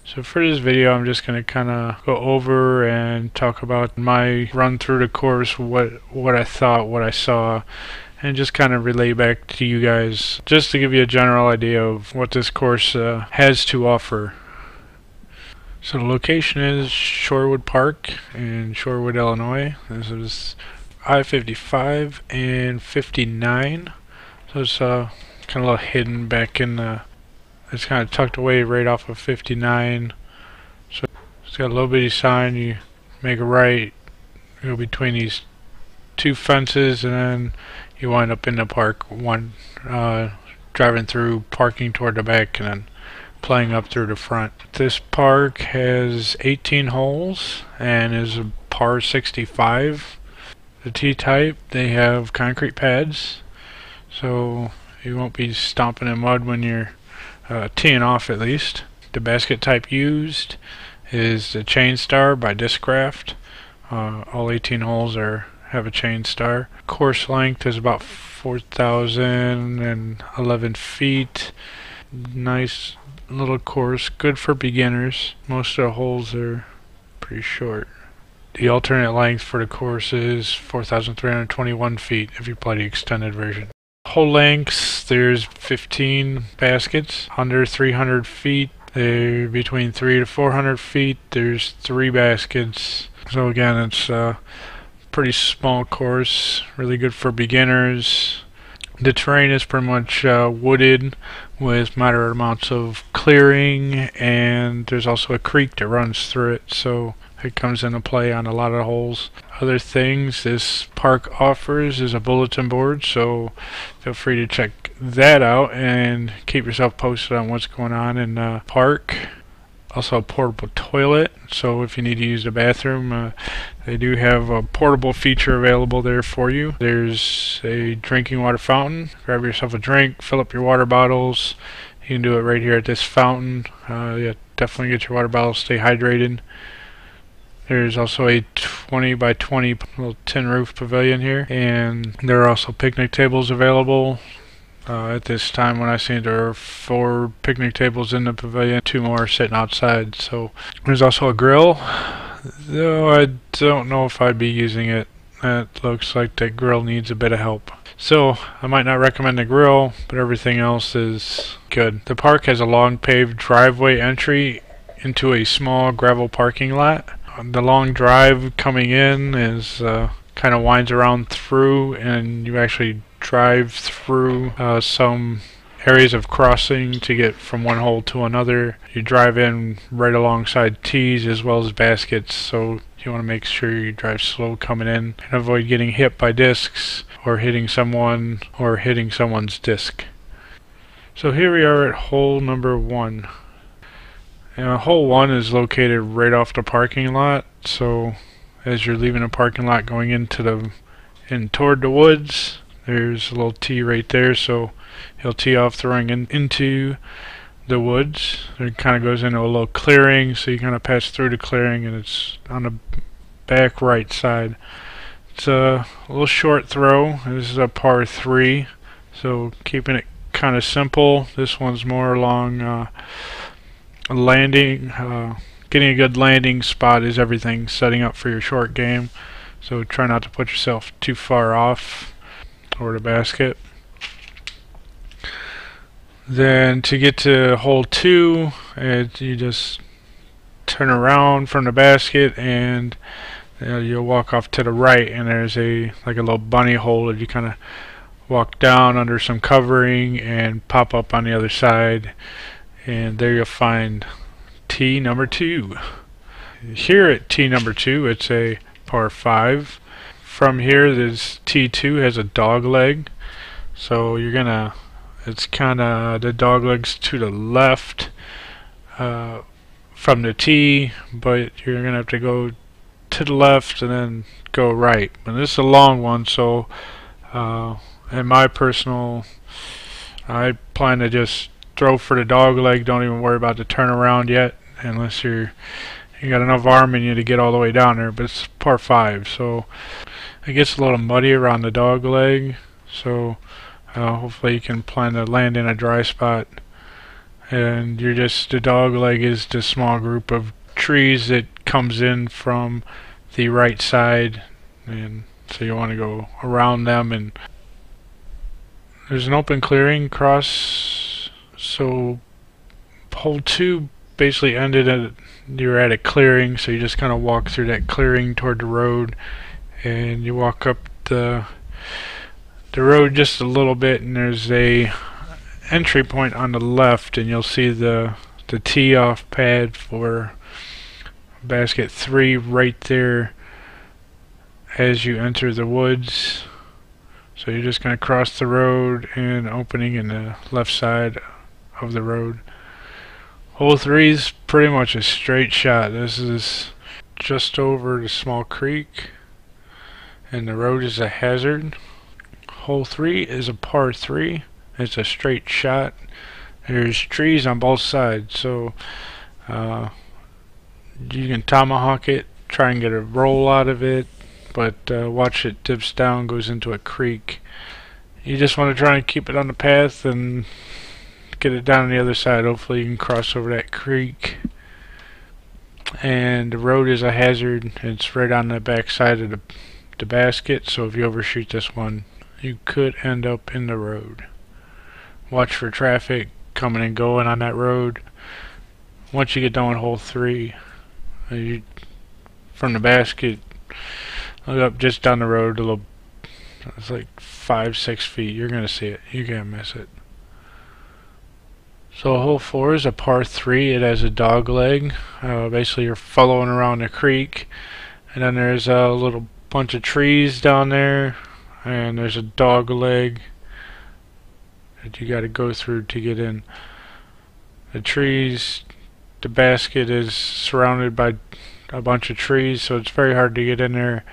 So for this video, I'm just going to kind of go over and talk about my run through the course, what I thought, what I saw, and just kind of relay back to you guys, just to give you a general idea of what this course has to offer. So the location is Shorewood Park in Shorewood, Illinois. This is I-55 and 59. So it's kind of a little hidden back in the... It's kind of tucked away right off of 59. So it's got a little bitty sign. You make a right, go between these two fences, and then you wind up in the park. Driving through, parking toward the back, and then playing up through the front. This park has 18 holes and is a par 65. The tee type, they have concrete pads, so you won't be stomping in mud when you're teeing off, at least. The basket type used is the Chainstar by DiscCraft. All 18 holes have a Chainstar. Course length is about 4,011 feet. Nice little course, good for beginners. Most of the holes are pretty short. The alternate length for the course is 4,321 feet if you play the extended version. Hole lengths, there's 15 baskets under 300 feet. They're between 300 to 400 feet. There's 3 baskets. So again, it's a pretty small course, really good for beginners. The terrain is pretty much wooded with moderate amounts of clearing, and there's also a creek that runs through it, so it comes into play on a lot of holes. Other things this park offers is a bulletin board, so feel free to check that out and keep yourself posted on what's going on in the park. Also a portable toilet, so if you need to use the bathroom, they do have a portable feature available there for you. There's a drinking water fountain. Grab yourself a drink, fill up your water bottles. You can do it right here at this fountain. Yeah, definitely get your water bottles, stay hydrated. There's also a 20 by 20 little tin roof pavilion here, and there are also picnic tables available. At this time when I seen, there are 4 picnic tables in the pavilion, 2 more sitting outside. So there's also a grill, though I don't know if I'd be using it. It looks like the grill needs a bit of help. So I might not recommend the grill, but everything else is good. The park has a long paved driveway entry into a small gravel parking lot. The long drive coming in is kind of winds around through, and you actually drive through some areas of crossing to get from one hole to another. You drive in right alongside tees as well as baskets, so you want to make sure you drive slow coming in and avoid getting hit by discs or hitting someone or hitting someone's disc. So here we are at hole number 1. Hole 1 is located right off the parking lot, so as you're leaving the parking lot going toward the woods, there's a little tee right there, so he'll tee off throwing into the woods. It kind of goes into a little clearing, so you kind of pass through the clearing, and it's on the back right side. It's a little short throw. This is a par 3, so keeping it kind of simple. This one's more along landing. Getting a good landing spot is everything, setting up for your short game, so try not to put yourself too far off or the basket. Then to get to hole 2, you just turn around from the basket, and you'll walk off to the right, and there's like a little bunny hole that you kind of walk down under some covering and pop up on the other side, and there you'll find tee number 2. Here at tee number 2, it's a par 5. From here, this tee 2 has a dog leg, so it's kind of the dog leg's to the left from the tee, but you're gonna have to go to the left and then go right. And this is a long one, so in my personal, I plan to just throw for the dog leg. Don't even worry about the turnaround yet, unless you got enough arm in you to get all the way down there. But it's par 5, so it gets a little muddy around the dog leg, so hopefully you can plan to land in a dry spot and you're just, the dog leg is the small group of trees that comes in from the right side, and so you want to go around them. And there's an open clearing cross, so hole 2 basically ended at, you're at a clearing, so you just kind of walk through that clearing toward the road, and you walk up the road just a little bit, and there's a entry point on the left, and you'll see the tee off pad for basket 3 right there as you enter the woods. So you're just going to cross the road and opening in the left side of the road. Hole 3 is pretty much a straight shot. This is just over the small creek, and the road is a hazard. Hole 3 is a par 3. It's a straight shot. There's trees on both sides, so you can tomahawk it, try and get a roll out of it, but watch it dips down, goes into a creek. You just want to try and keep it on the path and get it down on the other side. Hopefully you can cross over that creek. And the road is a hazard. It's right on the back side of the basket, so if you overshoot this one, you could end up in the road. Watch for traffic coming and going on that road. Once you get done with hole 3, from the basket, look up just down the road a little. It's like 5-6 feet. You're gonna see it. You can't miss it. So hole 4 is a par 3. It has a dog leg. Basically, you're following around the creek, and then there's a little bunch of trees down there, and there's a dog leg that you got to go through to get in. The trees, the basket is surrounded by a bunch of trees, so it's very hard to get in there.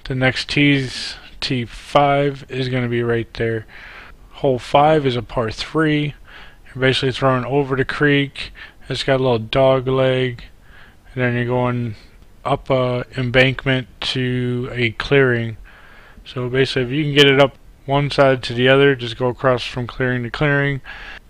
The next T5 is going to be right there. Hole 5 is a par 3. You're basically throwing over the creek. It's got a little dog leg, and then you're going up a embankment to a clearing. So basically, if you can get it up one side to the other, just go across from clearing to clearing.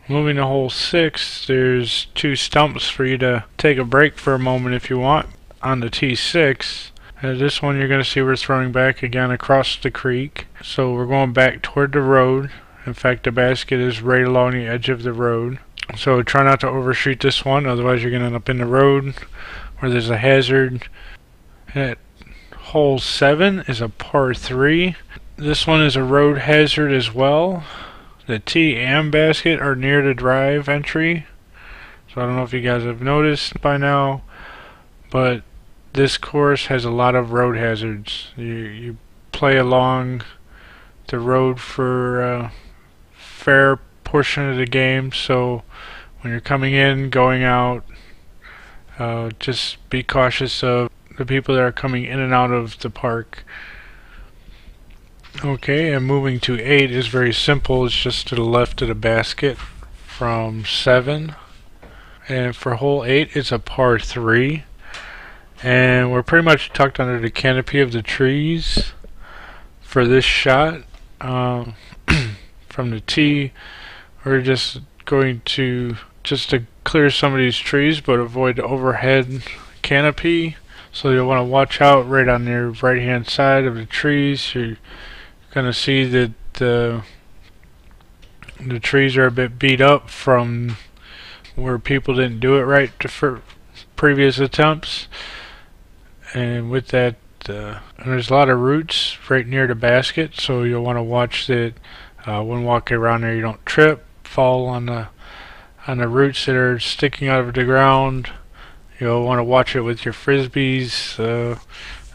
Moving to hole 6, there's 2 stumps for you to take a break for a moment if you want on the T6. This one you're going to see we're throwing back again across the creek. So we're going back toward the road. In fact, the basket is right along the edge of the road. So try not to overshoot this one, otherwise you're going to end up in the road where there's a hazard. At hole 7 is a par 3. This one is a road hazard as well. The tee and basket are near the drive entry. So I don't know if you guys have noticed by now, but this course has a lot of road hazards. You play along the road for a fair portion of the game, so when you're coming in, going out, just be cautious of the people that are coming in and out of the park. Okay, and moving to 8 is very simple. It's just to the left of the basket from 7. And for hole 8, it's a par 3. And we're pretty much tucked under the canopy of the trees for this shot. From the tee, we're just going to clear some of these trees, but avoid the overhead canopy. So you'll want to watch out right on your right hand side of the trees. You're going to see that the trees are a bit beat up from where people didn't do it right for previous attempts. And with that, there's a lot of roots right near the basket, so you'll want to watch that when walking around there you don't trip, fall on the roots that are sticking out of the ground. You'll want to watch it with your frisbees.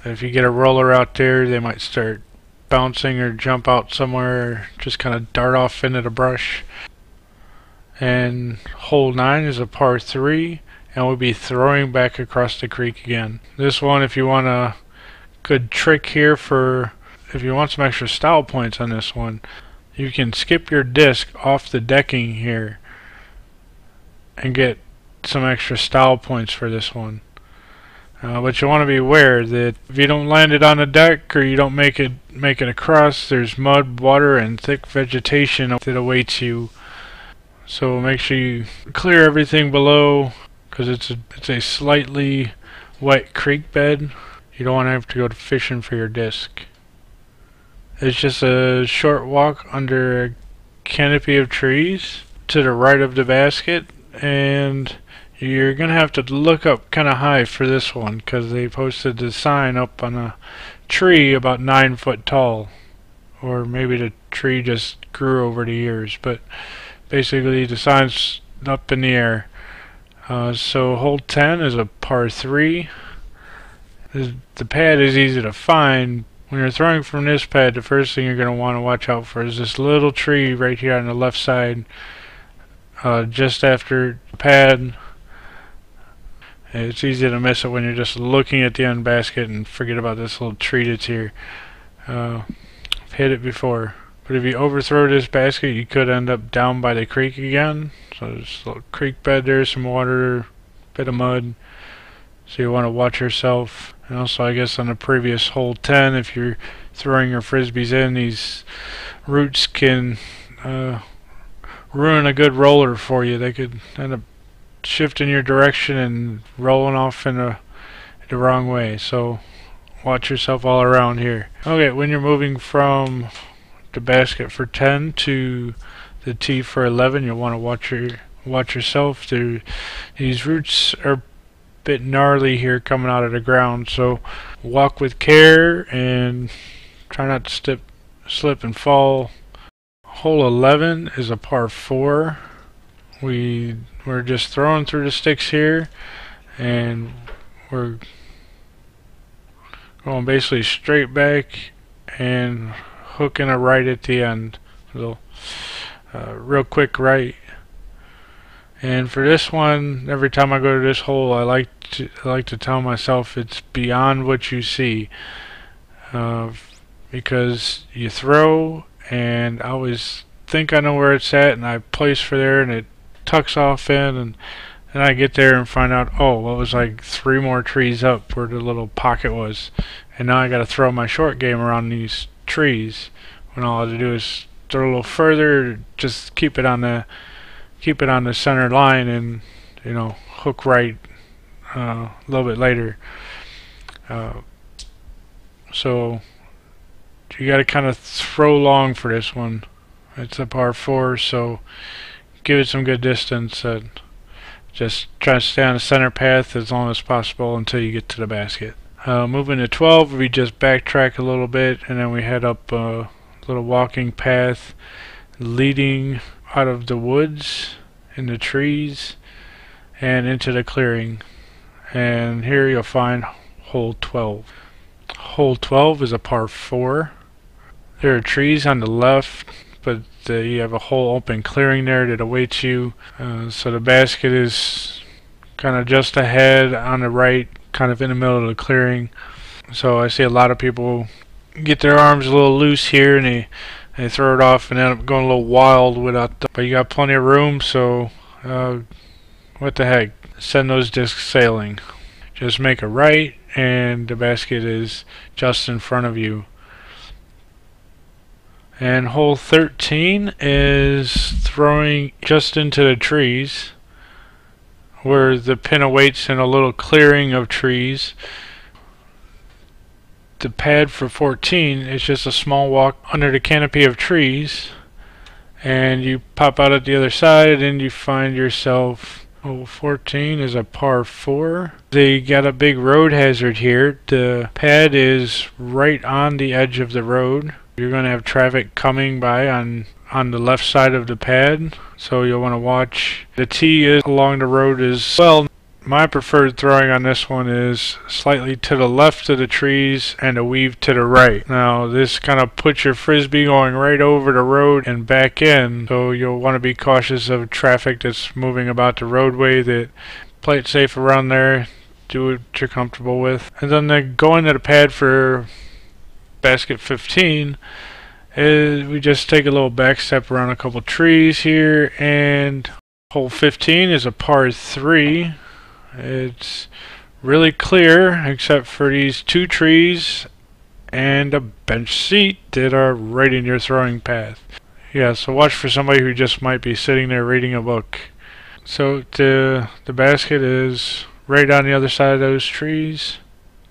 If you get a roller out there, they might start bouncing or jump out somewhere, or just kind of dart off into the brush. And hole 9 is a par 3, and we'll be throwing back across the creek again. This one, if you want a good trick here, if you want some extra style points on this one, you can skip your disc off the decking here and get some extra style points for this one. But you want to be aware that if you don't land it on the deck, or you don't make it across, there's mud, water, and thick vegetation that awaits you. So make sure you clear everything below, because it's a slightly wet creek bed. You don't want to have to go fishing for your disc. It's just a short walk under a canopy of trees to the right of the basket, and you're gonna have to look up kind of high for this one, because they posted the sign up on a tree about 9 foot tall, or maybe the tree just grew over the years, but basically the sign's up in the air. So hole 10 is a par 3. The pad is easy to find. When you're throwing from this pad, the first thing you're going to want to watch out for is this little tree right here on the left side, just after the pad. It's easy to miss it when you're just looking at the end basket and forget about this little tree that's here. I've hit it before. But if you overthrow this basket, you could end up down by the creek again. So there's a little creek bed there, some water, bit of mud. So you want to watch yourself. And also, I guess on the previous hole 10, if you're throwing your frisbees in, these roots can ruin a good roller for you. They could end up shifting your direction and rolling off in the wrong way. So watch yourself all around here. Okay, when you're moving from the basket for 10 to the tee for 11, you'll want to watch yourself. These roots are bit gnarly here coming out of the ground, so walk with care and try not to slip and fall. Hole 11 is a par 4. We're just throwing through the sticks here, and we're going basically straight back and hooking a right at the end. So real quick right. And for this one, every time I go to this hole, I like to tell myself it's beyond what you see, because you throw, and I always think I know where it's at, and I place for there, and it tucks off in, and then I get there and find out, oh, it was like 3 more trees up where the little pocket was, and now I got to throw my short game around these trees, when all I have to do is throw a little further, just keep it on the center line, and hook right a little bit later. So you got to kind of throw long for this one. It's a par 4, so give it some good distance, and just try to stay on the center path as long as possible until you get to the basket. Moving to 12, we just backtrack a little bit, and then we head up a little walking path leading out of the woods in the trees and into the clearing. And here you'll find hole 12. Hole 12 is a par 4. There are trees on the left, but you have a whole open clearing there that awaits you. So the basket is kind of just ahead on the right, kind of in the middle of the clearing. So I see a lot of people get their arms a little loose here, and they throw it off and end up going a little wild without but you got plenty of room, so what the heck, send those discs sailing. Just make a right, and the basket is just in front of you. And hole 13 is throwing just into the trees, where the pin awaits in a little clearing of trees. The pad for 14 is just a small walk under the canopy of trees, and you pop out at the other side and you find yourself. Hole 14 is a par 4. They got a big road hazard here. The pad is right on the edge of the road. You're going to have traffic coming by on the left side of the pad, so you'll want to watch. The tee is along the road as well. My preferred throwing on this one is slightly to the left of the trees and a weave to the right. Now this kind of puts your frisbee going right over the road and back in, so you'll want to be cautious of traffic that's moving about the roadway. That play it safe around there, do what you're comfortable with. And then going to the pad for basket 15 is we just take a little back step around a couple trees here, and hole 15 is a par 3. It's really clear except for these 2 trees and a bench seat that are right in your throwing path. Yeah, so watch for somebody who just might be sitting there reading a book. So the basket is right on the other side of those trees.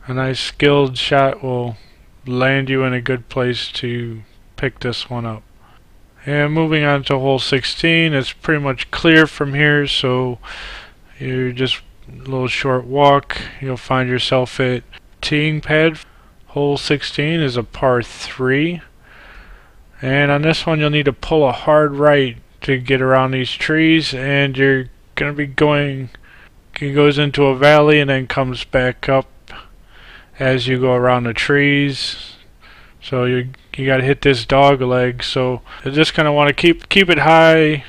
A nice skilled shot will land you in a good place to pick this one up. And moving on to hole 16, it's pretty much clear from here, so you're just a little short walk. You'll find yourself at teeing pad. Hole 16 is a par 3. And on this one, you'll need to pull a hard right to get around these trees, and you're going to be going, it goes into a valley and then comes back up as you go around the trees. So you got to hit this dog leg. So you just kind of want to keep it high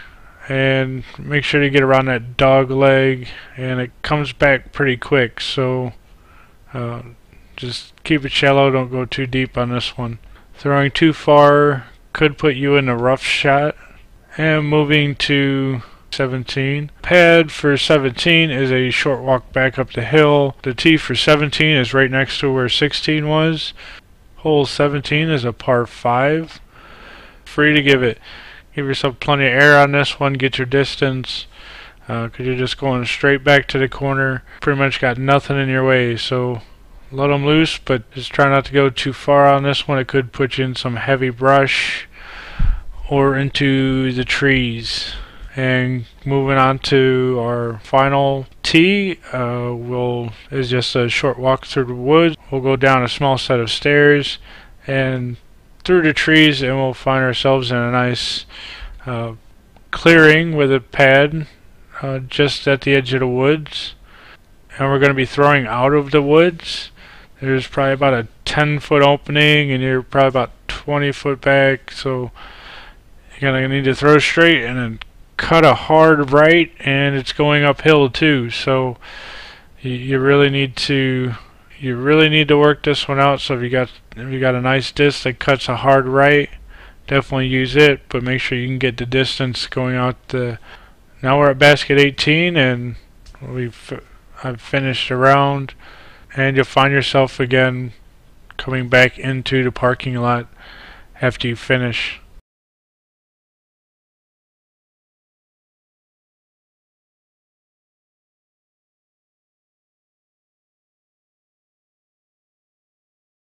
and make sure to get around that dog leg, and it comes back pretty quick. So just keep it shallow, don't go too deep on this one. Throwing too far could put you in a rough shot. And moving to 17. Pad for 17 is a short walk back up the hill. The tee for 17 is right next to where 16 was. Hole 17 is a par 5. Free to give yourself plenty of air on this one, get your distance, because you're just going straight back to the corner. Pretty much got nothing in your way, so let them loose, but just try not to go too far on this one. It could put you in some heavy brush or into the trees. And moving on to our final tee, is just a short walk through the woods. We'll go down a small set of stairs and through the trees, and we'll find ourselves in a nice clearing with a pad just at the edge of the woods. And we're going to be throwing out of the woods. There's probably about a 10-foot opening, and you're probably about 20 foot back, so you're going to need to throw straight and then cut a hard right, and it's going uphill too, so you really need to work this one out. So if you got a nice disc that cuts a hard right, definitely use it, but make sure you can get the distance going out the. Now we're at basket 18, and I've finished a round, and you'll find yourself again coming back into the parking lot after you finish.